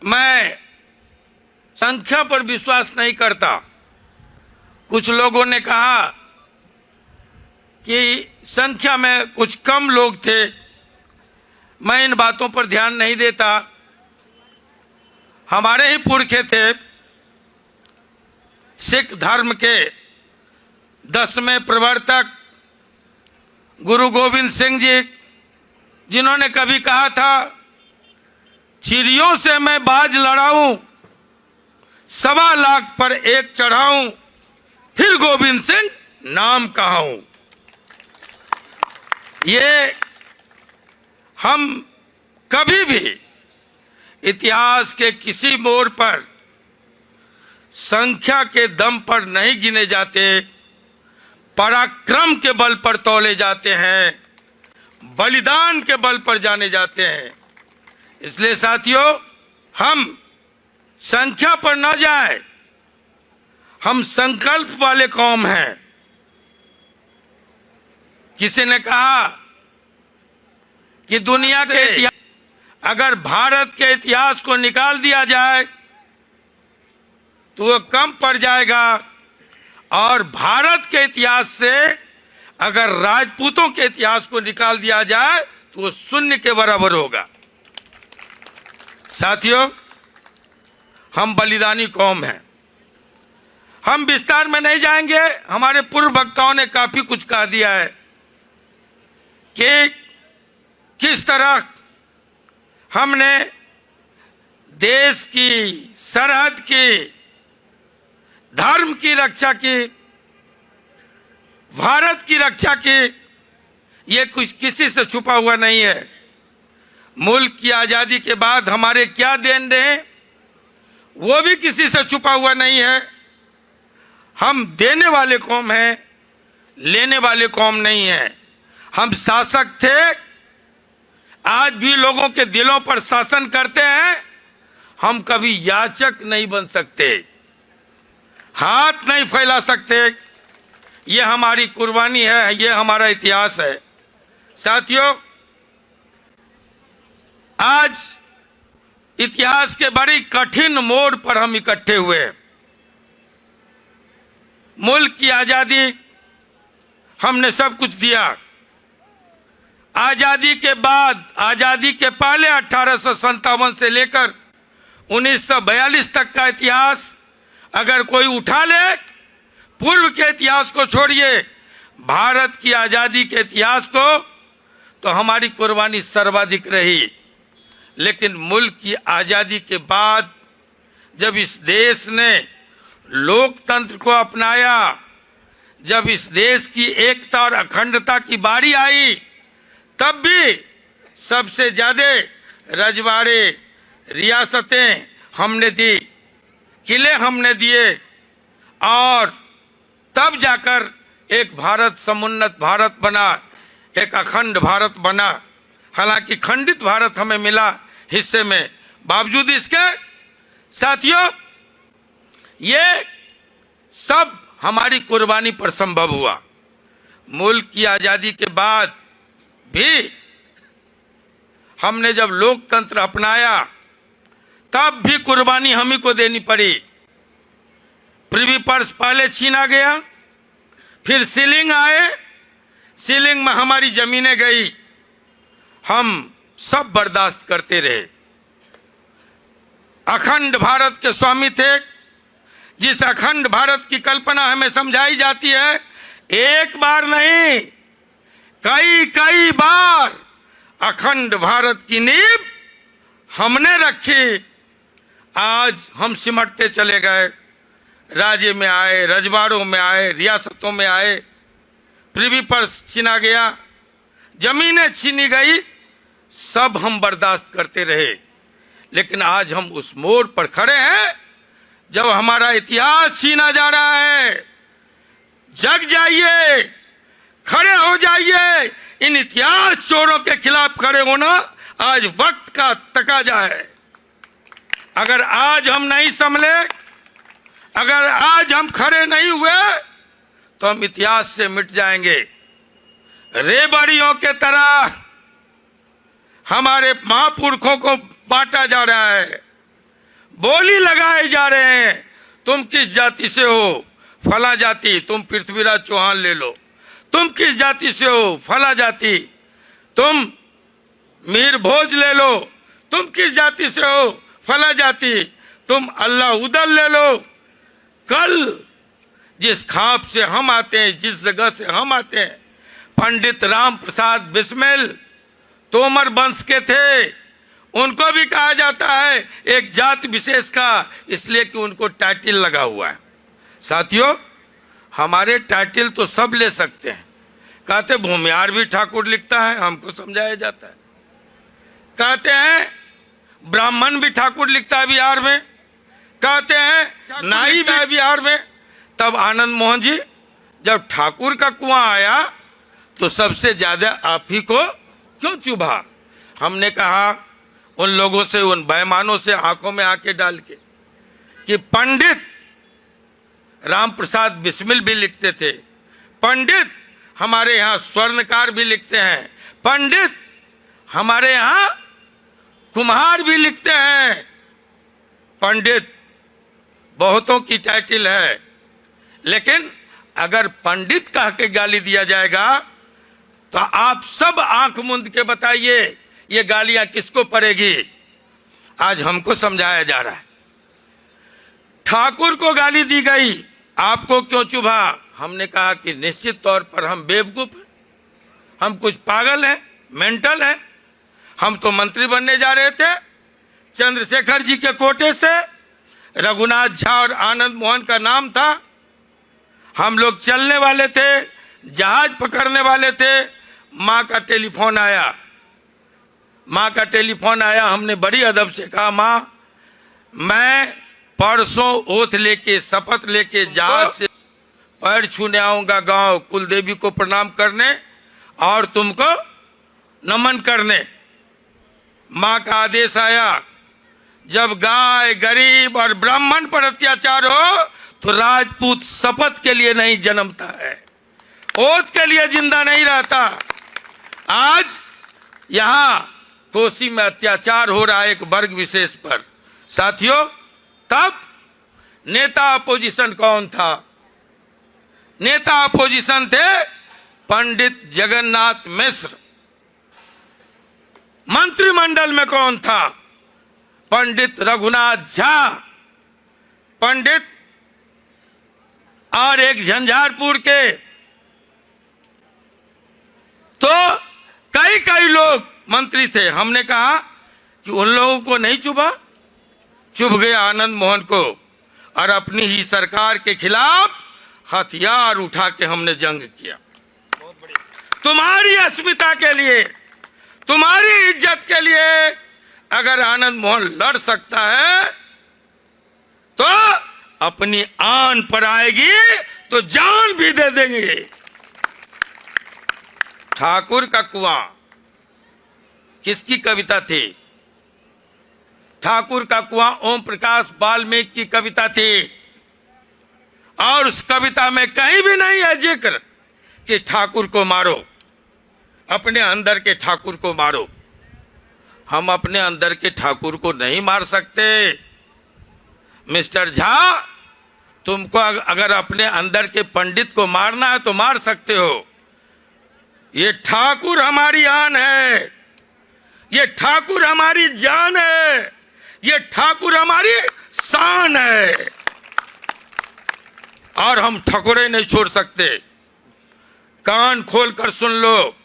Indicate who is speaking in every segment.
Speaker 1: मैं संख्या पर विश्वास नहीं करता। कुछ लोगों ने कहा कि संख्या में कुछ कम लोग थे। मैं इन बातों पर ध्यान नहीं देता। हमारे ही पुरखे थे सिख धर्म के 10वें प्रवर्तक गुरु गोविंद सिंह जी, जिन्होंने कभी कहा था, चिड़ियों से मैं बाज लड़ाऊं, 1.25 लाख पर एक चढ़ाऊं, फिर गोविंद सिंह नाम कहाऊं। ये हम कभी भी इतिहास के किसी मोड़ पर संख्या के दम पर नहीं गिने जाते, पराक्रम के बल पर तौले जाते हैं, बलिदान के बल पर जाने जाते हैं। इसलिए साथियों, हम संख्या पर न जाए, हम संकल्प वाले कौम हैं। किसी ने कहा कि दुनिया के इतिहास, अगर भारत के इतिहास को निकाल दिया जाए तो वह कम पड़ जाएगा, और भारत के इतिहास से अगर राजपूतों के इतिहास को निकाल दिया जाए तो वह शून्य के बराबर होगा। साथियों, हम बलिदानी कौम हैं। हम विस्तार में नहीं जाएंगे। हमारे पूर्व वक्ताओं ने काफी कुछ कह दिया है कि किस तरह हमने देश की, सरहद की, धर्म की रक्षा की, भारत की रक्षा की। ये कुछ किसी से छुपा हुआ नहीं है। मुल्क की आजादी के बाद हमारे क्या देन रहे, वो भी किसी से छुपा हुआ नहीं है। हम देने वाले कौम हैं, लेने वाले कौम नहीं है। हम शासक थे, आज भी लोगों के दिलों पर शासन करते हैं। हम कभी याचक नहीं बन सकते, हाथ नहीं फैला सकते। ये हमारी कुर्बानी है, ये हमारा इतिहास है। साथियों, आज इतिहास के बड़ी कठिन मोड़ पर हम इकट्ठे हुए। मुल्क की आजादी हमने सब कुछ दिया। आजादी के बाद, आजादी के पहले 1857 से लेकर 1942 तक का इतिहास अगर कोई उठा ले, पूर्व के इतिहास को छोड़िए, भारत की आजादी के इतिहास को, तो हमारी कुर्बानी सर्वाधिक रही। लेकिन मुल्क की आजादी के बाद जब इस देश ने लोकतंत्र को अपनाया, जब इस देश की एकता और अखंडता की बारी आई, तब भी सबसे ज्यादा रजवाड़े, रियासतें हमने दी, किले हमने दिए, और तब जाकर एक भारत समुन्नत भारत बना, एक अखंड भारत बना। हालांकि खंडित भारत हमें मिला हिस्से में, बावजूद इसके साथियों, ये सब हमारी कुर्बानी पर संभव हुआ। मुल्क की आजादी के बाद भी हमने जब लोकतंत्र अपनाया, तब भी कुर्बानी हम ही को देनी पड़ी। प्रिवी पर्स पहले छीना गया, फिर सीलिंग आए, सीलिंग में हमारी जमीनें गई, हम सब बर्दाश्त करते रहे। अखंड भारत के स्वामी थे। जिस अखंड भारत की कल्पना हमें समझाई जाती है, एक बार नहीं, कई कई बार अखंड भारत की नींव हमने रखी। आज हम सिमटते चले गए, राज्य में आए, रजवाड़ों में आए, रियासतों में आए, प्रिवी पर्स छीना गया, जमीनें छीनी गई, सब हम बर्दाश्त करते रहे। लेकिन आज हम उस मोड़ पर खड़े हैं जब हमारा इतिहास छीना जा रहा है। जग जाइए, खड़े हो जाइए। इन इतिहास चोरों के खिलाफ खड़े होना आज वक्त का तकाजा है। अगर आज हम नहीं संभले, अगर आज हम खड़े नहीं हुए, तो हम इतिहास से मिट जाएंगे। रेबड़ियों के तरह हमारे महापुरखों को बांटा जा रहा है। बोली लगाए जा रहे हैं, तुम किस जाति से हो, फला जाति, तुम पृथ्वीराज चौहान ले लो। तुम किस जाति से हो, फला जाति, तुम मीर भोज ले लो। तुम किस जाति से हो, फला जाति, तुम अल्लाह उदल ले लो। कल जिस खाप से हम आते हैं, जिस जगह से हम आते हैं, पंडित राम प्रसाद बिस्मिल तोमर वंश के थे। उनको भी कहा जाता है एक जाति विशेष का, इसलिए कि उनको टाइटल लगा हुआ है। साथियों, हमारे टाइटल तो सब ले सकते हैं। कहते भूमिहार भी ठाकुर लिखता है, हमको समझाया जाता है। कहते हैं ब्राह्मण भी ठाकुर लिखता है बिहार में, कहते हैं नाई भी बिहार में। तब आनंद मोहन जी, जब ठाकुर का कुआं आया तो सबसे ज्यादा आप ही को क्यों चुभा? हमने कहा उन लोगों से, उन बेईमानों से आंखों में आंखें डाल के कि पंडित राम प्रसाद बिस्मिल भी लिखते थे, पंडित हमारे यहाँ स्वर्णकार भी लिखते हैं, पंडित हमारे यहाँ कुम्हार भी लिखते हैं, पंडित बहुतों की टाइटल है। लेकिन अगर पंडित कह के गाली दिया जाएगा तो आप सब आंख मूंद के बताइए ये गालियां किसको पड़ेगी? आज हमको समझाया जा रहा है, ठाकुर को गाली दी गई, आपको क्यों चुभा? हमने कहा कि निश्चित तौर पर हम बेवकूफ हैं, हम कुछ पागल हैं, मेंटल हैं। हम तो मंत्री बनने जा रहे थे, चंद्रशेखर जी के कोटे से रघुनाथ झा और आनंद मोहन का नाम था। हम लोग चलने वाले थे, जहाज पकड़ने वाले थे। माँ का टेलीफोन आया, माँ का टेलीफोन आया। हमने बड़ी अदब से कहा, माँ मैं परसों ओथ लेके, शपथ लेके जहाज से पैर छूने आऊंगा गांव, कुलदेवी को प्रणाम करने और तुमको नमन करने। माँ का आदेश आया, जब गाय, गरीब और ब्राह्मण पर अत्याचार हो तो राजपूत शपथ के लिए नहीं जन्मता है, ओथ के लिए जिंदा नहीं रहता। आज यहां कोसी में अत्याचार हो रहा है एक वर्ग विशेष पर। साथियों, तब नेता अपोजिशन कौन था? नेता अपोजिशन थे पंडित जगन्नाथ मिश्र। मंत्रिमंडल में कौन था? पंडित रघुनाथ झा, पंडित और एक झंझारपुर के। तो कई कई लोग मंत्री थे। हमने कहा कि उन लोगों को नहीं चुभा, चुभ गया आनंद मोहन को, और अपनी ही सरकार के खिलाफ हथियार उठा के हमने जंग किया। तुम्हारी अस्मिता के लिए, तुम्हारी इज्जत के लिए अगर आनंद मोहन लड़ सकता है तो अपनी आन पर आएगी तो जान भी दे देंगे। ठाकुर का कुआं किसकी कविता थी? ठाकुर का कुआं ओम प्रकाश वाल्मीकि की कविता थी, और उस कविता में कहीं भी नहीं है जिक्र कि ठाकुर को मारो, अपने अंदर के ठाकुर को मारो। हम अपने अंदर के ठाकुर को नहीं मार सकते। मिस्टर झा, तुमको अगर अपने अंदर के पंडित को मारना है तो मार सकते हो। ये ठाकुर हमारी आन है, ये ठाकुर हमारी जान है, ये ठाकुर हमारी शान है, और हम ठकुरे नहीं छोड़ सकते। कान खोलकर सुन लो,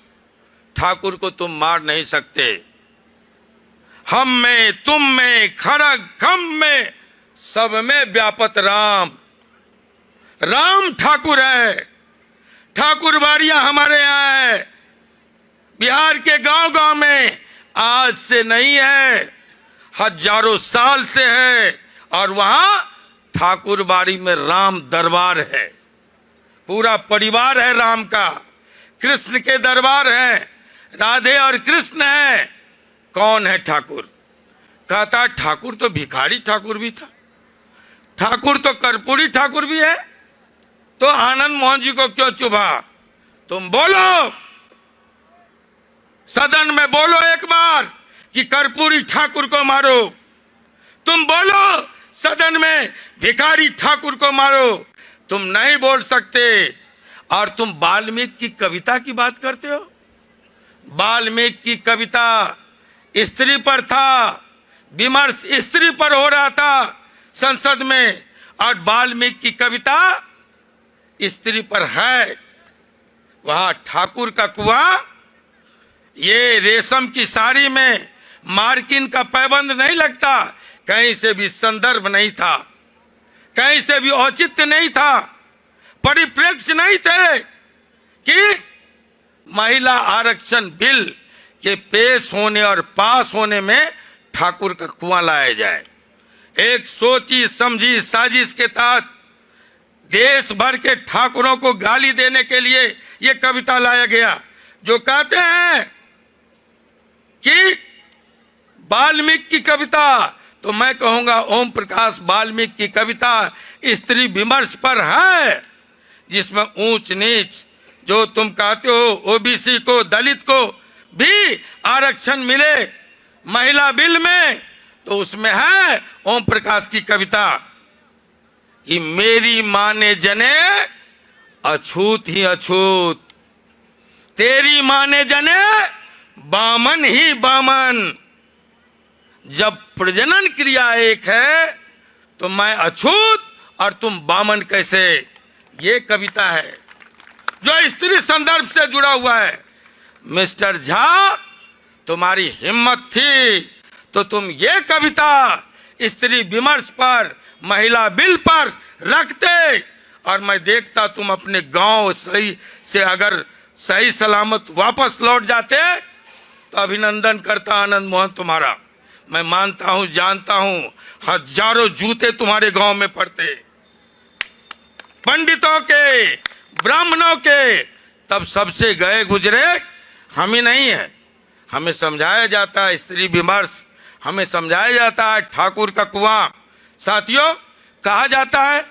Speaker 1: ठाकुर को तुम मार नहीं सकते। हम में, तुम में, खड़ग खम में, सब में व्यापत राम। राम ठाकुर है। ठाकुर बाड़ियां हमारे यहाँ है, बिहार के गांव गांव में। आज से नहीं है, हजारों साल से है, और वहां ठाकुर बाड़ी में राम दरबार है। पूरा परिवार है राम का। कृष्ण के दरबार है, राधे और कृष्ण है। कौन है ठाकुर? कहता ठाकुर तो भिखारी ठाकुर भी था, ठाकुर तो कर्पूरी ठाकुर भी है। तो आनंद मोहन जी को क्यों चुभा? तुम बोलो, सदन में बोलो एक बार कि कर्पूरी ठाकुर को मारो। तुम बोलो सदन में भिखारी ठाकुर को मारो, तुम नहीं बोल सकते। और तुम वाल्मीकि की कविता की बात करते हो। वाल्मीकि की कविता स्त्री पर था, विमर्श स्त्री पर हो रहा था संसद में, और वाल्मीकि की कविता स्त्री पर है। वहां ठाकुर का कुआं, ये रेशम की साड़ी में मार्किन का पैबंद नहीं लगता, कहीं से भी संदर्भ नहीं था, कहीं से भी औचित्य नहीं था, परिप्रेक्ष्य नहीं थे कि महिला आरक्षण बिल के पेश होने और पास होने में ठाकुर का कुआं लाया जाए। एक सोची समझी साजिश के तहत देश भर के ठाकुरों को गाली देने के लिए यह कविता लाया गया, जो कहते हैं कि वाल्मीकि की कविता, तो मैं कहूंगा ओम प्रकाश वाल्मीकि की कविता स्त्री विमर्श पर है, जिसमें ऊंच नीच, जो तुम कहते हो ओबीसी को, दलित को भी आरक्षण मिले महिला बिल में, तो उसमें है ओम प्रकाश की कविता कि मेरी मां ने जने अछूत ही अछूत, तेरी मां ने जने बामन ही बामन। जब प्रजनन क्रिया एक है तो मैं अछूत और तुम बामन कैसे। ये कविता है जो स्त्री संदर्भ से जुड़ा हुआ है। मिस्टर झा, तुम्हारी हिम्मत थी तो तुम ये कविता स्त्री विमर्श पर, महिला बिल पर रखते, और मैं देखता तुम अपने गांव सही से अगर सही सलामत वापस लौट जाते तो अभिनंदन करता आनंद मोहन तुम्हारा। मैं मानता हूं, जानता हूं, हजारों जूते तुम्हारे गांव में पड़ते, पंडितों के, ब्राह्मणों के, तब सबसे गए गुजरे हम ही नहीं है। हमें समझाया जाता है स्त्री विमर्श, हमें समझाया जाता है ठाकुर का कुआं। साथियों, कहा जाता है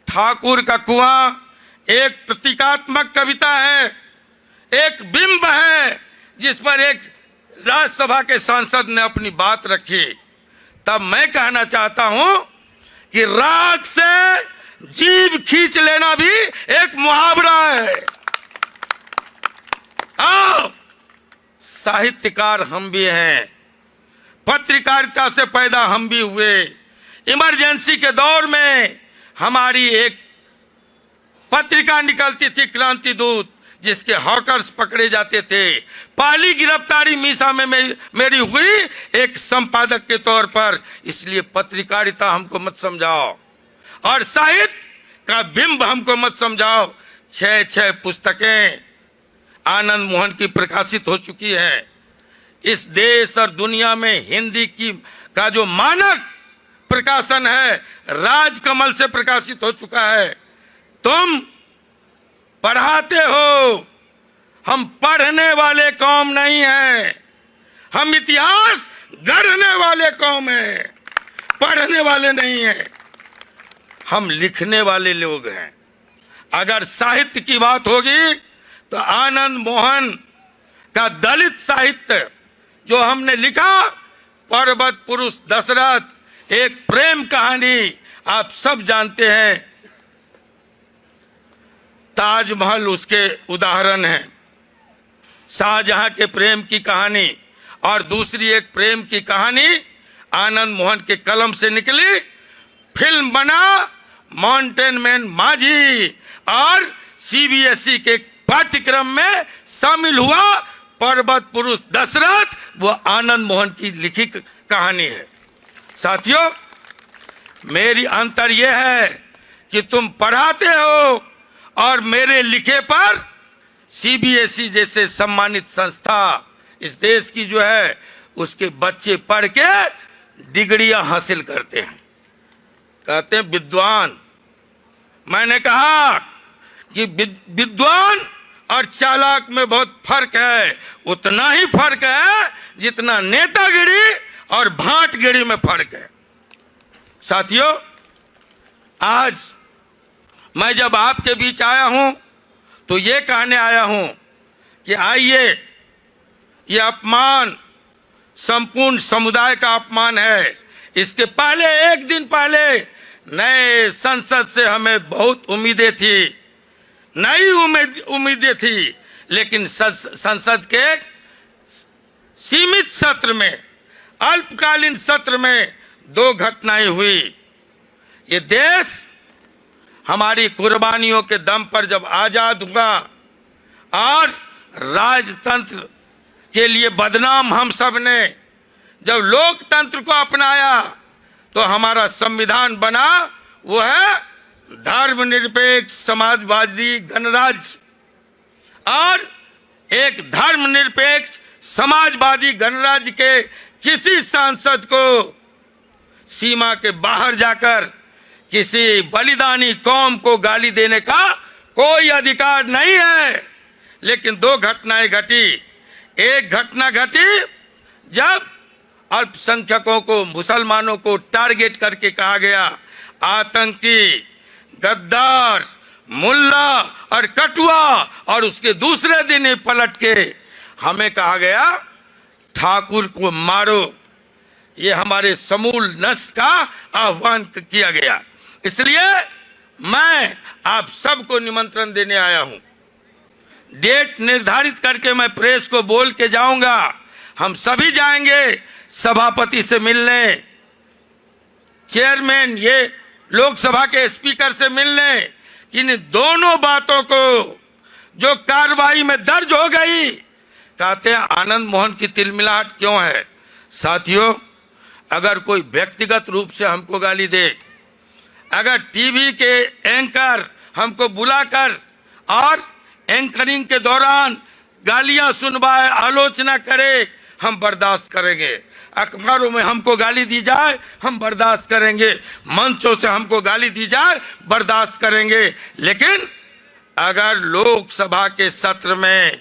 Speaker 1: ठाकुर का कुआं एक प्रतीकात्मक कविता है, एक बिंब है जिस पर एक राज्यसभा के सांसद ने अपनी बात रखी। तब मैं कहना चाहता हूं कि राख से जीभ खींच लेना भी एक मुहावरा है। आओ, साहित्यकार हम भी हैं, पत्रकारिता से पैदा हम भी हुए। इमरजेंसी के दौर में हमारी एक पत्रिका निकलती थी, क्रांति दूत, जिसके हॉकर्स पकड़े जाते थे। पहली गिरफ्तारी मीसा में मेरी हुई एक संपादक के तौर पर। इसलिए पत्रकारिता हमको मत समझाओ और साहित्य का बिंब हमको मत समझाओ। 6 पुस्तकें आनंद मोहन की प्रकाशित हो चुकी हैं। इस देश और दुनिया में हिंदी की का जो मानक प्रकाशन है राजकमल से प्रकाशित हो चुका है। तुम पढ़ाते हो, हम पढ़ने वाले कौम नहीं हैं, हम इतिहास गढ़ने वाले कौम हैं, पढ़ने वाले नहीं हैं, हम लिखने वाले लोग हैं। अगर साहित्य की बात होगी तो आनंद मोहन का दलित साहित्य जो हमने लिखा, पर्वत पुरुष दशरथ, एक प्रेम कहानी, आप सब जानते हैं। ताजमहल उसके उदाहरण है, शाहजहां के प्रेम की कहानी, और दूसरी एक प्रेम की कहानी आनंद मोहन के कलम से निकली, फिल्म बना माउंटेन मैन माझी, और सीबीएसई के पाठ्यक्रम में शामिल हुआ पर्वत पुरुष दशरथ, वो आनंद मोहन की लिखी कहानी है। साथियों, मेरी अंतर यह है कि तुम पढ़ाते हो और मेरे लिखे पर सीबीएसई जैसे सम्मानित संस्था इस देश की जो है उसके बच्चे पढ़ के डिग्रियां हासिल करते हैं, कहते हैं विद्वान। मैंने कहा कि विद्वान और चालाक में बहुत फर्क है, उतना ही फर्क है जितना नेतागिरी और भांटगिरी में फर्क है। साथियों, आज मैं जब आपके बीच आया हूं तो ये कहने आया हूं कि आइए, ये अपमान संपूर्ण समुदाय का अपमान है, इसके पहले एक दिन पहले नए संसद से हमें बहुत उम्मीदें थी, नई उम्मीदें थी, लेकिन संसद के सीमित सत्र में, अल्पकालीन सत्र में 2 घटनाएं हुई। ये देश हमारी कुर्बानियों के दम पर जब आजाद हुआ और राजतंत्र के लिए बदनाम हम सब ने जब लोकतंत्र को अपनाया तो हमारा संविधान बना, वो है धर्मनिरपेक्ष समाजवादी गणराज्य। और एक धर्मनिरपेक्ष समाजवादी गणराज्य के किसी सांसद को सीमा के बाहर जाकर किसी बलिदानी कौम को गाली देने का कोई अधिकार नहीं है। लेकिन 2 घटनाएं घटी। एक घटना घटी जब अल्पसंख्यकों को, मुसलमानों को टारगेट करके कहा गया आतंकी, गद्दार, मुल्ला और कटुआ, और उसके दूसरे दिन ही पलट के हमें कहा गया ठाकुर को मारो। ये हमारे समूल नस्ल का आह्वान किया गया। इसलिए मैं आप सबको निमंत्रण देने आया हूं। डेट निर्धारित करके मैं प्रेस को बोल के जाऊंगा। हम सभी जाएंगे सभापति से मिलने, चेयरमैन, ये लोकसभा के स्पीकर से मिलने, कि इन दोनों बातों को जो कार्रवाई में दर्ज हो गई, कहते हैं आनंद मोहन की तिलमिलाहट क्यों है। साथियों, अगर कोई व्यक्तिगत रूप से हमको गाली दे, अगर टीवी के एंकर हमको बुलाकर और एंकरिंग के दौरान गालियां सुनवाए, आलोचना करे, हम बर्दाश्त करेंगे। अखबारों में हमको गाली दी जाए, हम बर्दाश्त करेंगे। मंचों से हमको गाली दी जाए, बर्दाश्त करेंगे। लेकिन अगर लोकसभा के सत्र में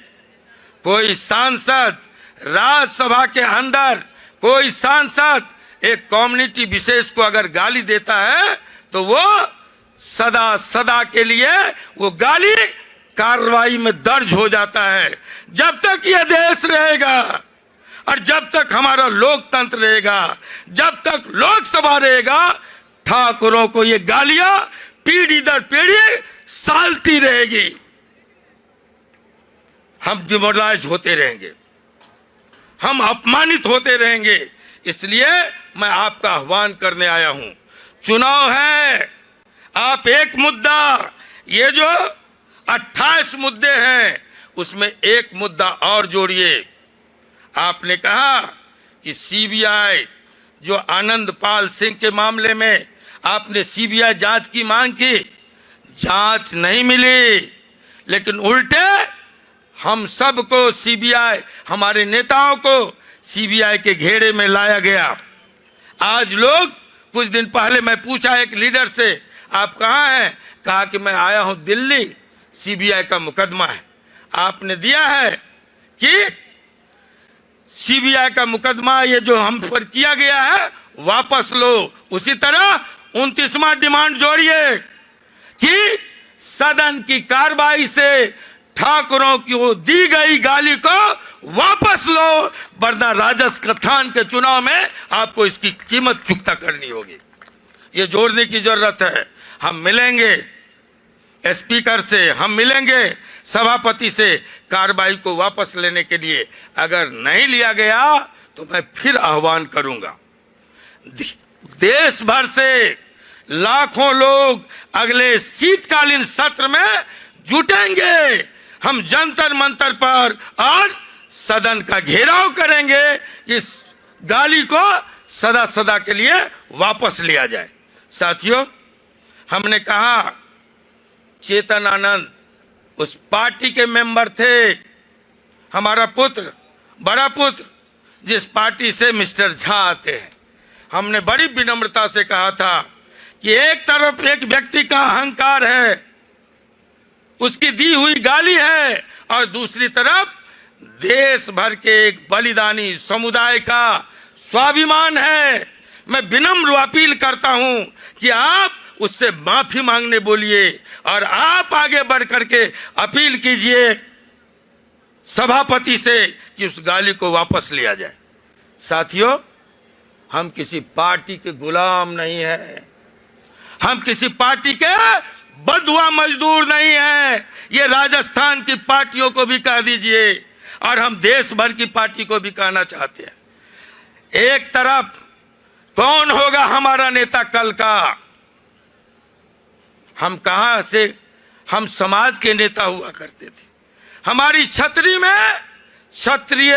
Speaker 1: कोई सांसद, राज्यसभा के अंदर कोई सांसद एक कम्युनिटी विशेष को अगर गाली देता है तो वो सदा सदा के लिए वो गाली कार्रवाई में दर्ज हो जाता है। जब तक ये देश रहेगा और जब तक हमारा लोकतंत्र रहेगा, जब तक लोकसभा रहेगा, ठाकुरों को ये गालियां पीढ़ी दर पीढ़ी सालती रहेगी। हम डिमोरलाइज होते रहेंगे, हम अपमानित होते रहेंगे। इसलिए मैं आपका आह्वान करने आया हूं। चुनाव है, आप एक मुद्दा, ये जो 28 मुद्दे हैं उसमें एक मुद्दा और जोड़िए। आपने कहा कि सीबीआई, जो आनंदपाल सिंह के मामले में आपने सीबीआई जांच की मांग की, जांच नहीं मिली, लेकिन उल्टे हम सबको सीबीआई, हमारे नेताओं को सीबीआई के घेरे में लाया गया। आज लोग, कुछ दिन पहले मैं पूछा एक लीडर से, आप कहाँ हैं? कहा कि मैं आया हूं दिल्ली, सीबीआई का मुकदमा है। आपने दिया है कि सीबीआई का मुकदमा ये जो हम पर किया गया है वापस लो। उसी तरह 29वां डिमांड जोड़िए कि सदन की कार्रवाई से ठाकुरों की दी गई गाली को वापस लो, वरना राजस्थान के चुनाव में आपको इसकी कीमत चुकता करनी होगी। ये जोड़ने की जरूरत है। हम मिलेंगे स्पीकर से, हम मिलेंगे सभापति से कार्रवाई को वापस लेने के लिए। अगर नहीं लिया गया तो मैं फिर आह्वान करूंगा। देश भर से लाखों लोग अगले शीतकालीन सत्र में जुटेंगे। हम जंतर मंतर पर और सदन का घेराव करेंगे, इस गाली को सदा सदा के लिए वापस लिया जाए। साथियों, हमने कहा चेतन आनंद उस पार्टी के मेंबर थे, हमारा पुत्र, बड़ा पुत्र, जिस पार्टी से मिस्टर झा आते हैं। हमने बड़ी विनम्रता से कहा था कि एक तरफ एक व्यक्ति का अहंकार है, उसकी दी हुई गाली है, और दूसरी तरफ देश भर के एक बलिदानी समुदाय का स्वाभिमान है। मैं विनम्र अपील करता हूं कि आप उससे माफी मांगने बोलिए और आप आगे बढ़ करके अपील कीजिए सभापति से कि उस गाली को वापस लिया जाए। साथियों, हम किसी पार्टी के गुलाम नहीं है, हम किसी पार्टी के बंधुआ मजदूर नहीं है। ये राजस्थान की पार्टियों को भी कह दीजिए और हम देश भर की पार्टी को भी कहना चाहते हैं। एक तरफ कौन होगा हमारा नेता कल का? हम कहां से, हम समाज के नेता हुआ करते थे। हमारी छतरी में क्षत्रिय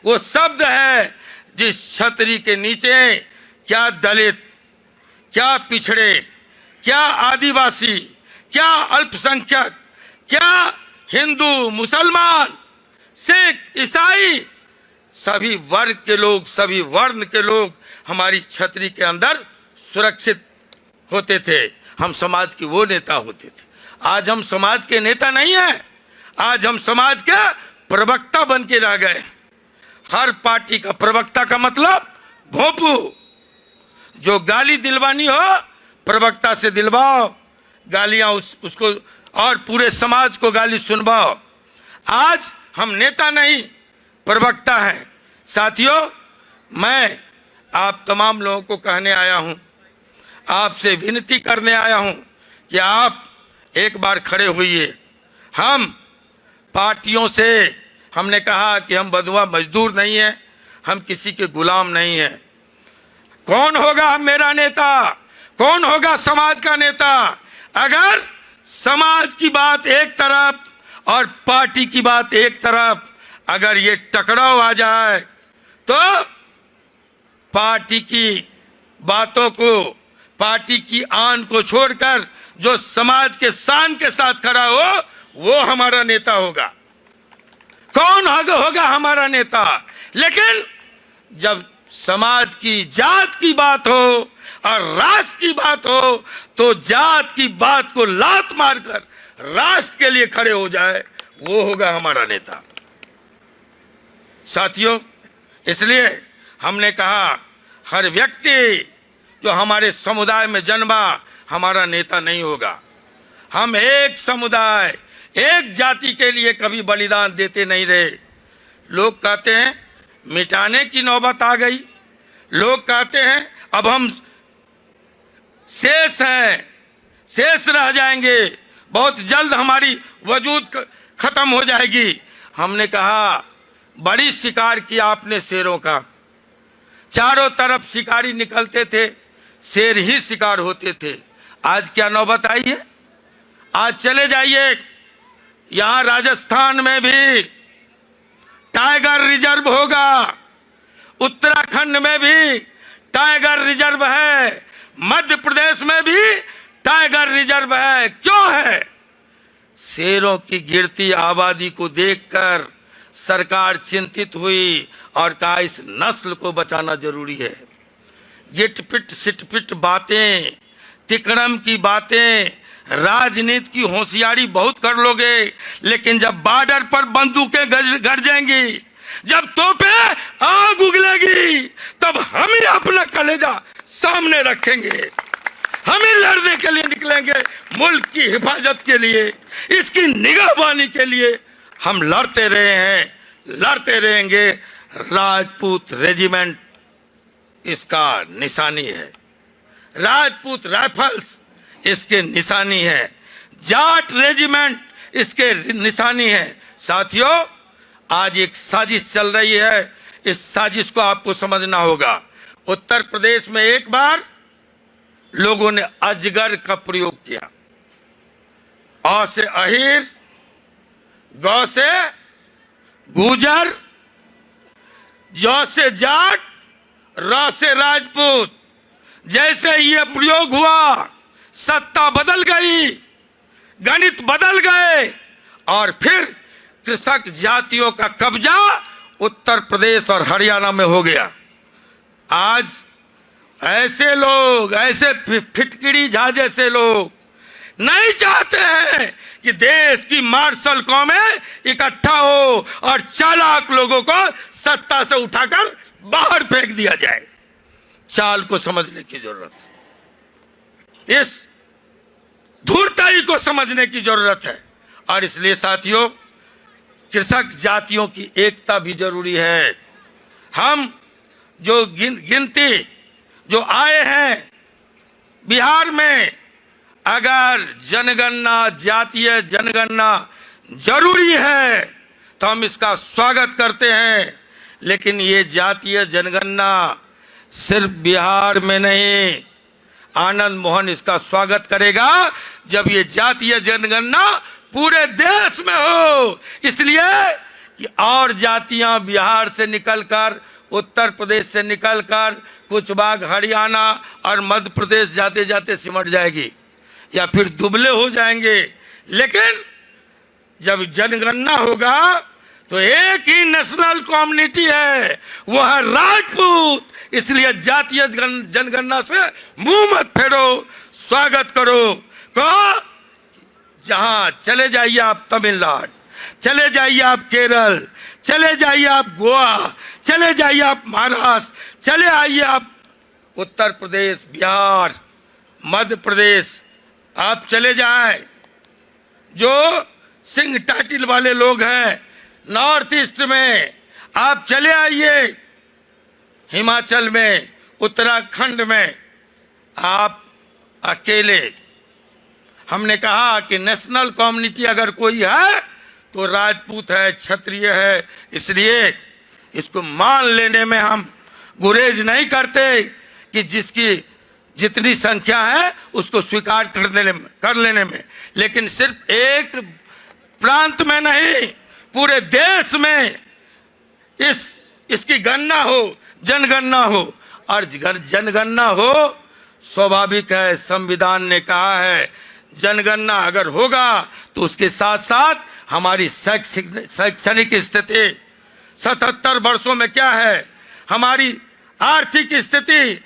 Speaker 1: वो शब्द है जिस छतरी के नीचे क्या दलित, क्या पिछड़े, क्या आदिवासी, क्या अल्पसंख्यक, क्या हिंदू, मुसलमान, सिख, ईसाई, सभी वर्ग के लोग, सभी वर्ण के लोग हमारी छतरी के अंदर सुरक्षित होते थे। हम समाज के वो नेता होते थे। आज हम समाज के नेता नहीं हैं, आज हम समाज के प्रवक्ता बन के रह गए। हर पार्टी का प्रवक्ता का मतलब भोंपू, जो गाली दिलवानी हो प्रवक्ता से दिलवाओ, गालियां उसको और पूरे समाज को गाली सुनवाओ। आज हम नेता नहीं प्रवक्ता हैं। साथियों, मैं आप तमाम लोगों को कहने आया हूं, आपसे विनती करने आया हूं कि आप एक बार खड़े होइए। हम पार्टियों से, हमने कहा कि हम बंधुआ मजदूर नहीं हैं, हम किसी के गुलाम नहीं हैं। कौन होगा मेरा नेता? कौन होगा समाज का नेता? अगर समाज की बात एक तरफ और पार्टी की बात एक तरफ, अगर ये टकराव आ जाए तो पार्टी की बातों को, पार्टी की आन को छोड़कर जो समाज के शान के साथ खड़ा हो वो हमारा नेता होगा। कौन होगा हमारा नेता? लेकिन जब समाज की, जात की बात हो और राष्ट्र की बात हो तो जात की बात को लात मारकर राष्ट्र के लिए खड़े हो जाए, वो होगा हमारा नेता। साथियों, इसलिए हमने कहा हर व्यक्ति जो हमारे समुदाय में जन्मा हमारा नेता नहीं होगा। हम एक समुदाय, एक जाति के लिए कभी बलिदान देते नहीं रहे। लोग कहते हैं मिटाने की नौबत आ गई, लोग कहते हैं अब हम शेष हैं, शेष रह जाएंगे, बहुत जल्द हमारी वजूद खत्म हो जाएगी। हमने कहा बड़ी शिकार किया आपने शेरों का, चारों तरफ शिकारी निकलते थे, शेर ही शिकार होते थे। आज क्या नौबत आई है? आज चले जाइए, यहां राजस्थान में भी टाइगर रिजर्व होगा, उत्तराखंड में भी टाइगर रिजर्व है, मध्य प्रदेश में भी टाइगर रिजर्व है। क्यों है? शेरों की गिरती आबादी को देखकर सरकार चिंतित हुई और कहा इस नस्ल को बचाना जरूरी है। गिटपिट सिटपिट बातें, तिकड़म की बातें, राजनीति की होशियारी बहुत कर लोगे, लेकिन जब बॉर्डर पर बंदूकें गरजेंगी, जब तोपें आग उगलेगी, तब हम ही अपना कलेजा सामने रखेंगे, हम ही लड़ने के लिए निकलेंगे। मुल्क की हिफाजत के लिए, इसकी निगहबानी के लिए हम लड़ते रहे हैं, लड़ते रहेंगे। राजपूत रेजिमेंट इसका निशानी है, राजपूत राइफल्स इसके निशानी है, जाट रेजिमेंट इसके निशानी है। साथियों, आज एक साजिश चल रही है, इस साजिश को आपको समझना होगा। उत्तर प्रदेश में एक बार लोगों ने अजगर का प्रयोग किया। अ से अहिर, गौ से गुजर, जौ से जाट, र से राजपूत। जैसे ये प्रयोग हुआ, सत्ता बदल गई, गणित बदल गए और फिर कृषक जातियों का कब्जा उत्तर प्रदेश और हरियाणा में हो गया। आज ऐसे लोग, ऐसे फिटकिड़ी झा जैसे लोग नहीं चाहते हैं कि देश की मार्शल कौमें इकट्ठा हो और चालाक लोगों को सत्ता से उठाकर बाहर फेंक दिया जाए। चाल को समझने की जरूरत है, इस धूर्ताई को समझने की जरूरत है। और इसलिए साथियों, कृषक जातियों की एकता भी जरूरी है। हम जो गिनती जो आए हैं बिहार में, अगर जनगणना, जातीय जनगणना जरूरी है तो हम इसका स्वागत करते हैं। लेकिन ये जातीय जनगणना सिर्फ बिहार में नहीं, आनंद मोहन इसका स्वागत करेगा जब ये जातीय जनगणना पूरे देश में हो। इसलिए कि और जातियां बिहार से निकलकर, उत्तर प्रदेश से निकलकर, कुछ भाग हरियाणा और मध्य प्रदेश जाते जाते सिमट जाएगी या फिर दुबले हो जाएंगे। लेकिन जब जनगणना होगा तो एक ही नेशनल कम्युनिटी है, वो है राजपूत। इसलिए जातीय जनगणना से मुंह मत फेरो, स्वागत करो। कहो जहां चले जाइए आप, तमिलनाडु चले जाइए आप, केरल चले जाइए आप, गोवा चले जाइए आप, महाराष्ट्र चले आइए आप, उत्तर प्रदेश, बिहार, मध्य प्रदेश आप चले जाएं। जो सिंह टाइटल वाले लोग हैं नॉर्थ ईस्ट में, आप चले आइए, हिमाचल में, उत्तराखंड में आप अकेले। हमने कहा कि नेशनल कम्युनिटी अगर कोई है तो राजपूत है, क्षत्रिय है। इसलिए इसको मान लेने में हम गुरेज नहीं करते कि जिसकी जितनी संख्या है उसको स्वीकार कर लेने में। लेकिन सिर्फ एक प्रांत में नहीं, पूरे देश में इसकी गणना हो, जनगणना हो। और जनगणना हो, स्वाभाविक है, संविधान ने कहा है जनगणना अगर होगा तो उसके साथ साथ हमारी शैक्षणिक स्थिति 77 वर्षों में क्या है, हमारी आर्थिक स्थिति